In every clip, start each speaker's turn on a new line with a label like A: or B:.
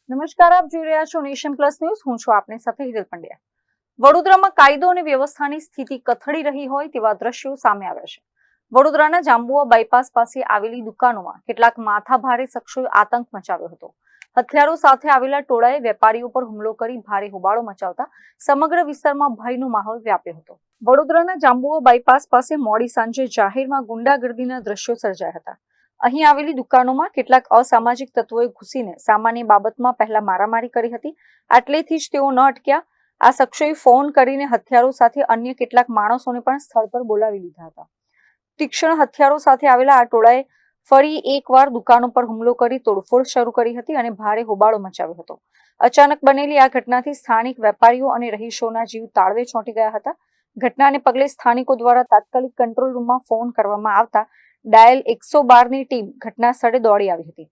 A: નમસ્કાર, આપ જોઈ રહ્યા છો નેશન પ્લસ ન્યૂઝ. હું છું આપની સાથે હિરલ પંડ્યા. વડોદરામાં કાયદો અને વ્યવસ્થાની સ્થિતિ કથળી રહી હોય તેવા દ્રશ્યો સામે આવ્યા છે. વડોદરાના જાંબુઆ બાયપાસ પાસે આવેલી દુકાનોમાં કેટલાક માથાભારે શખ્સોએ આતંક મચાવ્યો હતો. હથિયારો સાથે આવેલા ટોળાએ વેપારીઓ પર હુમલો કરી ભારે હોબાળો મચાવતા સમગ્ર વિસ્તારમાં ભયનો માહોલ વ્યાપ્યો હતો. વડોદરાના જાંબુઆ બાયપાસ પાસે મોડી સાંજે જાહેરમાં ગુંડાગર્દીના દ્રશ્યો સર્જાયા હતા. અહીં આવેલી દુકાનોમાં કેટલાક અસામાજિક તત્વોએ ઘૂસીને સામાન્ય બાબતમાં પહેલા મારામારી કરી હતી. આટલેથી જ તેઓ ન અટક્યા. આ શખ્સોએ ફોન કરીને હથિયારો સાથે અન્ય કેટલાક માણસોને પણ સ્થળ પર બોલાવી લીધા હતા. તીક્ષ્ણ હથિયારો સાથે આવેલા આ ટોળાએ ફરી એકવાર દુકાનો પર હુમલો કરી તોડફોડ શરૂ કરી હતી અને ભારે હોબાળો મચાવ્યો હતો. અચાનક બનેલી આ ઘટનાથી સ્થાનિક વેપારીઓ અને રહીશોના જીવ તાળવે ચોંટી ગયા હતા. ઘટનાને પગલે સ્થાનિકો દ્વારા તાત્કાલિક કંટ્રોલ રૂમમાં ફોન કરવામાં આવતા ડાયલ 112ની ટીમ ઘટના સ્થળે દોડી આવી હતી.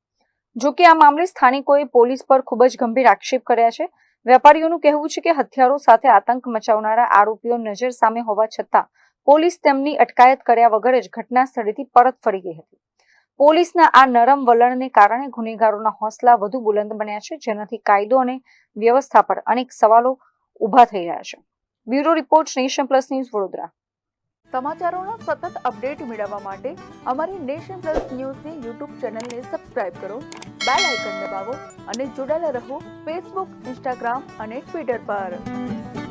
A: જોકે આ મામલે સ્થાનિકોએ પોલીસ પર ખૂબ જ ગંભીર આક્ષેપ કર્યા છે. વેપારીઓનું કહેવું છે કે હથિયારો સાથે આતંક મચાવનારા આરોપીઓ નજર સામે હોવા છતાં પોલીસ તેમની અટકાયત કર્યા વગર જ ઘટના સ્થળેથી પરત ફરી ગઈ હતી. પોલીસના આ નરમ વલણને કારણે ગુનેગારોના હોંસલા વધુ બુલંદ બન્યા છે, જેનાથી કાયદો અને વ્યવસ્થા પર અનેક સવાલો ઊભા થઈ રહ્યા છે. Bureau report, nation plus news, Vadodara.
B: સમાચારોના સતત અપડેટ મેળવવા માટે અમારી નેશન પ્લસ ન્યૂઝની યુટ્યુબ ચેનલને સબસ્ક્રાઇબ કરો, બેલ આઇકન દબાવો અને જોડાયેલા રહો ફેસબુક, ઇન્સ્ટાગ્રામ અને ટ્વિટર પર.